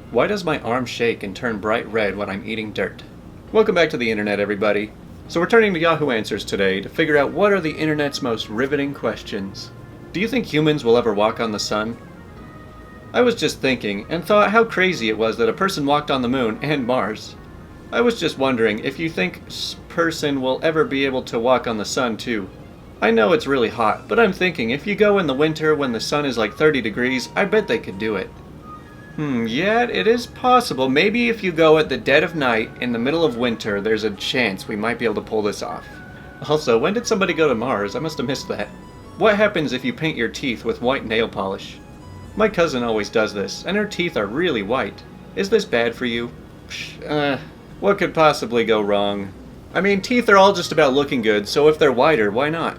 Why does my arm shake and turn bright red when I'm eating dirt? Welcome back to the internet, everybody. So we're turning to Yahoo Answers today to figure out what are the internet's most riveting questions. Do you think humans will ever walk on the sun? I was just thinking and thought how crazy it was that a person walked on the moon and Mars. I was just wondering if you think person will ever be able to walk on the sun too. I know it's really hot, but I'm thinking if you go in the winter when the sun is like 30 degrees, I bet they could do it. Yeah, it is possible. Maybe if you go at the dead of night in the middle of winter, there's a chance we might be able to pull this off. Also, when did somebody go to Mars? I must have missed that. What happens if you paint your teeth with white nail polish? My cousin always does this, and her teeth are really white. Is this bad for you? What could possibly go wrong? I mean, teeth are all just about looking good, so if they're whiter, why not?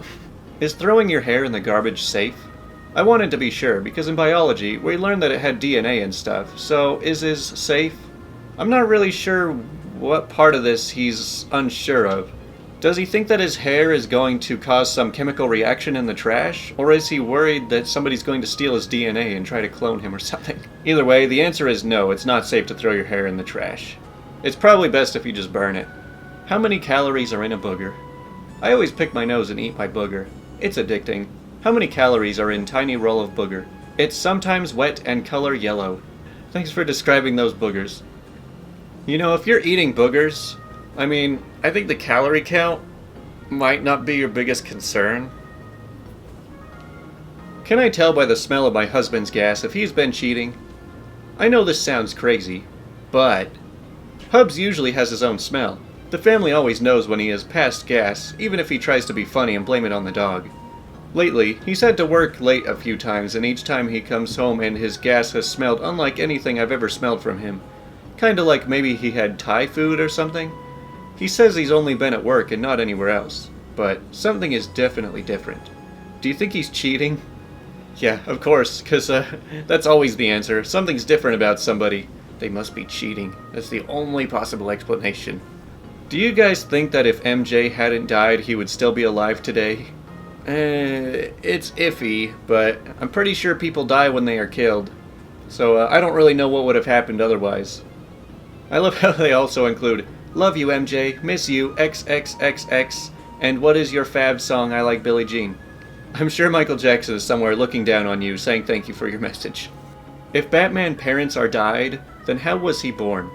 Is throwing your hair in the garbage safe? I wanted to be sure, because in biology, we learned that it had DNA and stuff, so is his safe? I'm not really sure what part of this he's unsure of. Does he think that his hair is going to cause some chemical reaction in the trash? Or is he worried that somebody's going to steal his DNA and try to clone him or something? Either way, the answer is no, it's not safe to throw your hair in the trash. It's probably best if you just burn it. How many calories are in a booger? I always pick my nose and eat my booger. It's addicting. How many calories are in tiny roll of booger? It's sometimes wet and color yellow. Thanks for describing those boogers. You know, if you're eating boogers, I think the calorie count might not be your biggest concern. Can I tell by the smell of my husband's gas if he's been cheating? I know this sounds crazy, but Hubs usually has his own smell. The family always knows when he has passed gas, even if he tries to be funny and blame it on the dog. Lately, he's had to work late a few times, and each time he comes home and his gas has smelled unlike anything I've ever smelled from him. Kinda like maybe he had Thai food or something. He says he's only been at work and not anywhere else, but something is definitely different. Do you think he's cheating? Yeah, of course, 'cause that's always the answer. Something's different about somebody. They must be cheating. That's the only possible explanation. Do you guys think that if MJ hadn't died, he would still be alive today? It's iffy, but I'm pretty sure people die when they are killed. So I don't really know what would have happened otherwise. I love how they also include, love you MJ, miss you, XXXX, and what is your fab song I like Billie Jean? I'm sure Michael Jackson is somewhere looking down on you, saying thank you for your message. If Batman parents are died, then how was he born?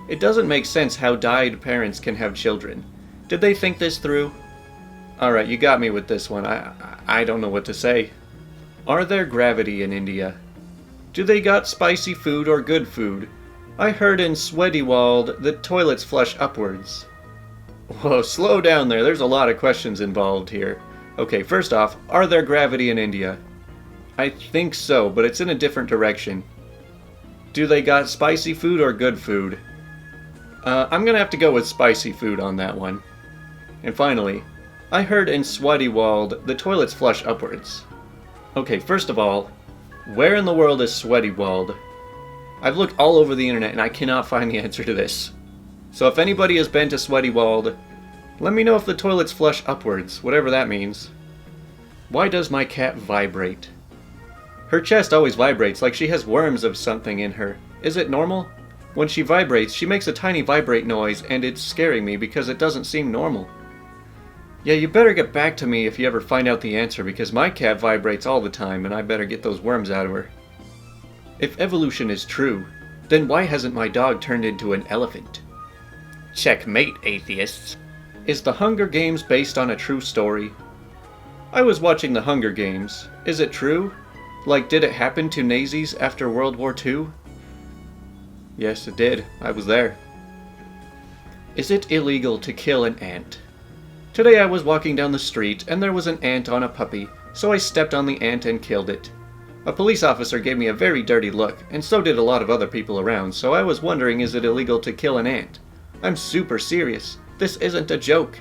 It doesn't make sense how died parents can have children. Did they think this through? Alright, you got me with this one. I don't know what to say. Are there gravity in India? Do they got spicy food or good food? I heard in Swediwald that toilets flush upwards. Whoa, slow down there. There's a lot of questions involved here. Okay, first off, are there gravity in India? I think so, but it's in a different direction. Do they got spicy food or good food? I'm gonna have to go with spicy food on that one. And finally, I heard in Swediwald the toilets flush upwards. Okay, first of all, where in the world is Swediwald? I've looked all over the internet and I cannot find the answer to this. So if anybody has been to Swediwald, let me know if the toilets flush upwards, whatever that means. Why does my cat vibrate? Her chest always vibrates like she has worms of something in her. Is it normal? When she vibrates, she makes a tiny vibrate noise and it's scaring me because it doesn't seem normal. Yeah, you better get back to me if you ever find out the answer because my cat vibrates all the time and I better get those worms out of her. If evolution is true, then why hasn't my dog turned into an elephant? Checkmate, atheists. Is the Hunger Games based on a true story? I was watching the Hunger Games. Is it true? Like, did it happen to Nazis after World War II? Yes, it did. I was there. Is it illegal to kill an ant? Today I was walking down the street and there was an ant on a puppy, so I stepped on the ant and killed it. A police officer gave me a very dirty look, and so did a lot of other people around, so I was wondering, is it illegal to kill an ant? I'm super serious. This isn't a joke.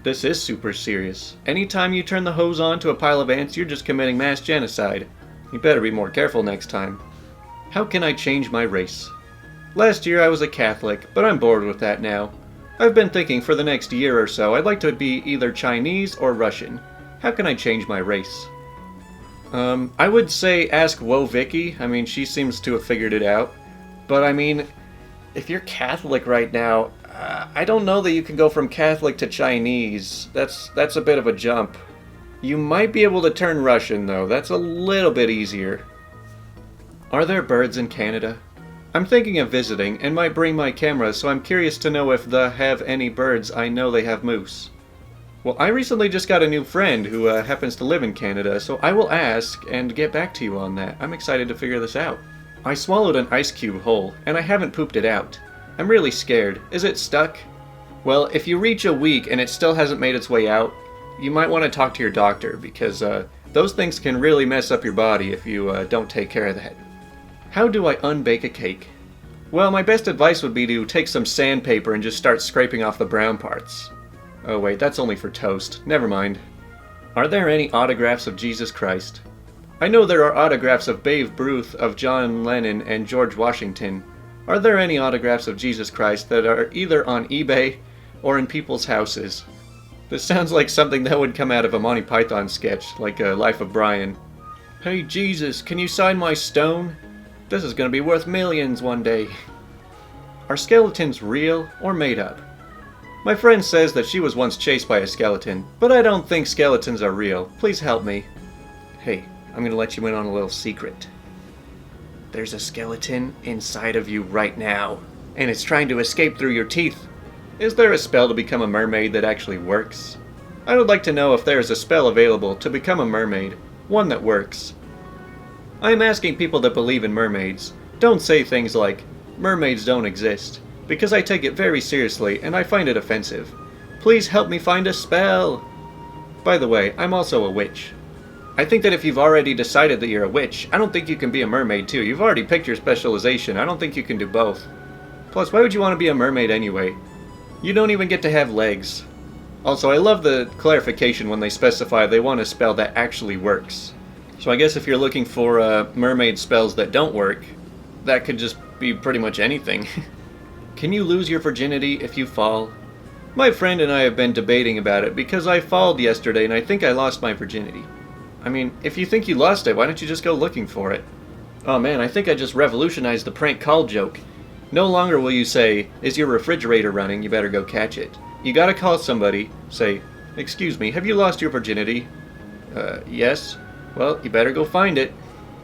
This is super serious. Anytime you turn the hose on to a pile of ants, you're just committing mass genocide. You better be more careful next time. How can I change my race? Last year I was a Catholic, but I'm bored with that now. I've been thinking for the next year or so I'd like to be either Chinese or Russian. How can I change my race? I would say ask Woe Vicky. I mean, she seems to have figured it out. But I mean, if you're Catholic right now, I don't know that you can go from Catholic to Chinese. That's a bit of a jump. You might be able to turn Russian, though. That's a little bit easier. Are there birds in Canada? I'm thinking of visiting and might bring my camera, so I'm curious to know if they have any birds. I know they have moose. Well, I recently just got a new friend who happens to live in Canada, so I will ask and get back to you on that. I'm excited to figure this out. I swallowed an ice cube whole, and I haven't pooped it out. I'm really scared. Is it stuck? Well, if you reach a week and it still hasn't made its way out, you might want to talk to your doctor, because those things can really mess up your body if you don't take care of that. How do I unbake a cake? Well, my best advice would be to take some sandpaper and just start scraping off the brown parts. Oh wait, that's only for toast. Never mind. Are there any autographs of Jesus Christ? I know there are autographs of Babe Ruth, of John Lennon, and George Washington. Are there any autographs of Jesus Christ that are either on eBay or in people's houses? This sounds like something that would come out of a Monty Python sketch, like Life of Brian. Hey Jesus, can you sign my stone? This is gonna be worth millions one day. Are skeletons real or made up? My friend says that she was once chased by a skeleton, but I don't think skeletons are real. Please help me. Hey, I'm gonna let you in on a little secret. There's a skeleton inside of you right now, and it's trying to escape through your teeth. Is there a spell to become a mermaid that actually works? I would like to know if there is a spell available to become a mermaid, one that works. I am asking people that believe in mermaids. Don't say things like, mermaids don't exist, because I take it very seriously and I find it offensive. Please help me find a spell. By the way, I'm also a witch. I think that if you've already decided that you're a witch, I don't think you can be a mermaid too. You've already picked your specialization. I don't think you can do both. Plus, why would you want to be a mermaid anyway? You don't even get to have legs. Also, I love the clarification when they specify they want a spell that actually works. So I guess if you're looking for mermaid spells that don't work, that could just be pretty much anything. Can you lose your virginity if you fall? My friend and I have been debating about it because I falled yesterday and I think I lost my virginity. I mean, if you think you lost it, why don't you just go looking for it? Oh man, I think I just revolutionized the prank call joke. No longer will you say, is your refrigerator running, you better go catch it. You gotta call somebody, say, excuse me, have you lost your virginity? Yes. Well, you better go find it.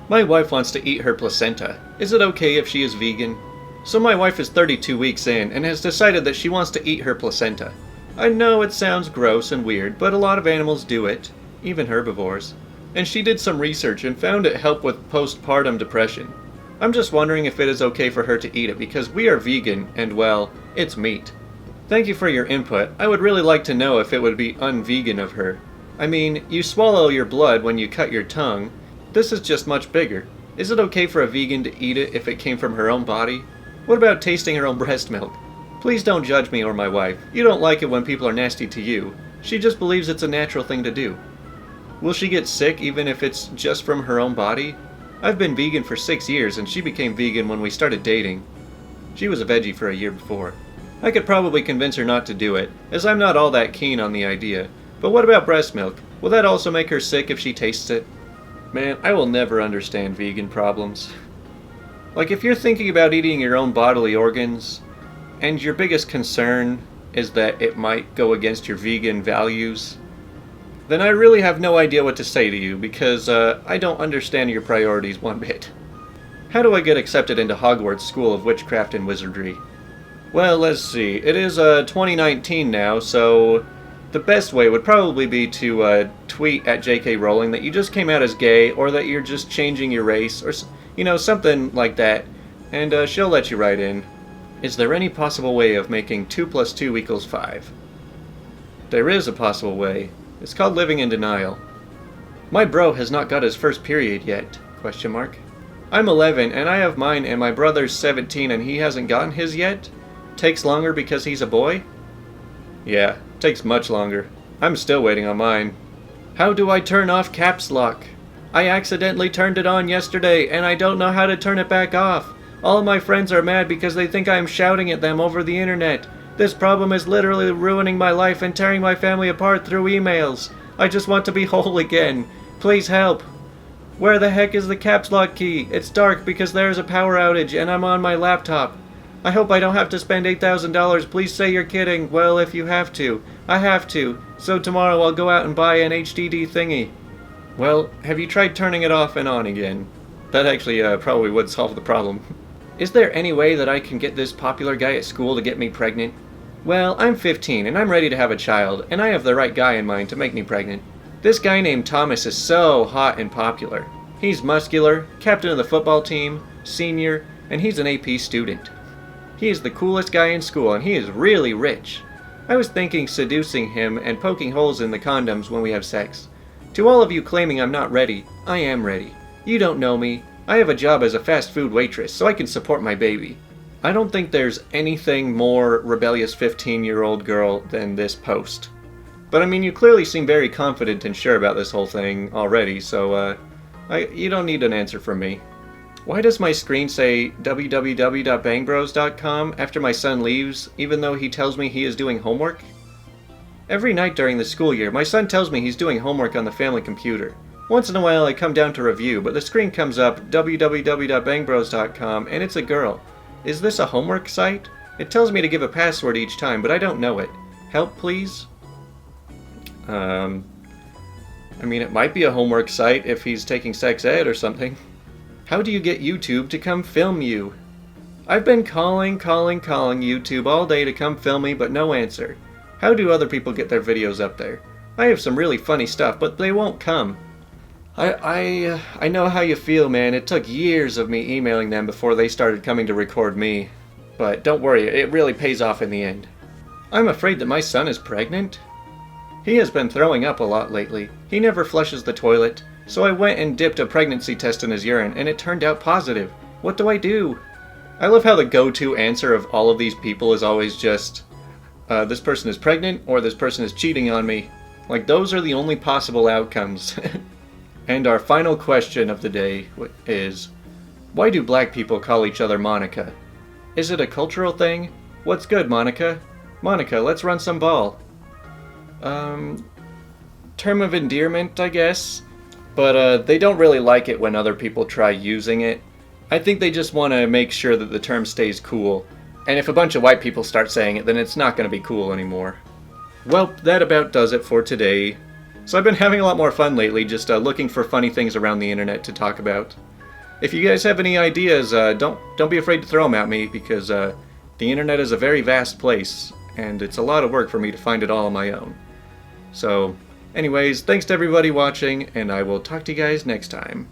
My wife wants to eat her placenta. Is it okay if she is vegan? So my wife is 32 weeks in and has decided that she wants to eat her placenta. I know it sounds gross and weird, but a lot of animals do it, even herbivores. And she did some research and found it helped with postpartum depression. I'm just wondering if it is okay for her to eat it because we are vegan and, well, it's meat. Thank you for your input. I would really like to know if it would be un-vegan of her. I mean, you swallow your blood when you cut your tongue. This is just much bigger. Is it okay for a vegan to eat it if it came from her own body? What about tasting her own breast milk? Please don't judge me or my wife. You don't like it when people are nasty to you. She just believes it's a natural thing to do. Will she get sick even if it's just from her own body? I've been vegan for 6 years and she became vegan when we started dating. She was a veggie for a year before. I could probably convince her not to do it, as I'm not all that keen on the idea. But what about breast milk? Will that also make her sick if she tastes it? Man, I will never understand vegan problems. Like, if you're thinking about eating your own bodily organs, and your biggest concern is that it might go against your vegan values, then I really have no idea what to say to you, because I don't understand your priorities one bit. How do I get accepted into Hogwarts School of Witchcraft and Wizardry? Well, let's see. It is 2019 now, so the best way would probably be to tweet at J.K. Rowling that you just came out as gay, or that you're just changing your race, or, you know, something like that, and she'll let you right in. Is there any possible way of making 2 + 2 = 5? There is a possible way. It's called living in denial. My bro has not got his first period yet, ? I'm 11 and I have mine and my brother's 17 and he hasn't gotten his yet? Takes longer because he's a boy? Yeah, takes much longer. I'm still waiting on mine. How do I turn off caps lock? I accidentally turned it on yesterday and I don't know how to turn it back off. All of my friends are mad because they think I am shouting at them over the internet. This problem is literally ruining my life and tearing my family apart through emails. I just want to be whole again. Please help. Where the heck is the caps lock key? It's dark because there's a power outage and I'm on my laptop. I hope I don't have to spend $8,000. Please say you're kidding. Well, if you have to. I have to. So tomorrow I'll go out and buy an HDD thingy. Well, have you tried turning it off and on again? That actually probably would solve the problem. Is there any way that I can get this popular guy at school to get me pregnant? Well, I'm 15 and I'm ready to have a child, and I have the right guy in mind to make me pregnant. This guy named Thomas is so hot and popular. He's muscular, captain of the football team, senior, and he's an AP student. He is the coolest guy in school, and he is really rich. I was thinking seducing him and poking holes in the condoms when we have sex. To all of you claiming I'm not ready, I am ready. You don't know me. I have a job as a fast food waitress, so I can support my baby. I don't think there's anything more rebellious 15-year-old girl than this post. But I mean, you clearly seem very confident and sure about this whole thing already, so you don't need an answer from me. Why does my screen say www.bangbros.com after my son leaves, even though he tells me he is doing homework? Every night during the school year, my son tells me he's doing homework on the family computer. Once in a while I come down to review, but the screen comes up www.bangbros.com and it's a girl. Is this a homework site? It tells me to give a password each time, but I don't know it. Help, please? I mean, it might be a homework site if he's taking sex ed or something. How do you get YouTube to come film you? I've been calling YouTube all day to come film me, but no answer. How do other people get their videos up there? I have some really funny stuff, but they won't come. I know how you feel, man. It took years of me emailing them before they started coming to record me. But don't worry, it really pays off in the end. I'm afraid that my son is pregnant. He has been throwing up a lot lately. He never flushes the toilet, so I went and dipped a pregnancy test in his urine, and it turned out positive. What do I do? I love how the go-to answer of all of these people is always just, this person is pregnant, or this person is cheating on me. Like, those are the only possible outcomes. And our final question of the day is, why do black people call each other Monica? Is it a cultural thing? What's good, Monica? Monica, let's run some ball. Term of endearment, I guess. But they don't really like it when other people try using it. I think they just want to make sure that the term stays cool. And if a bunch of white people start saying it, then it's not going to be cool anymore. Well, that about does it for today. So I've been having a lot more fun lately, just looking for funny things around the internet to talk about. If you guys have any ideas, don't be afraid to throw them at me, because the internet is a very vast place, and it's a lot of work for me to find it all on my own. So, anyways, thanks to everybody watching, and I will talk to you guys next time.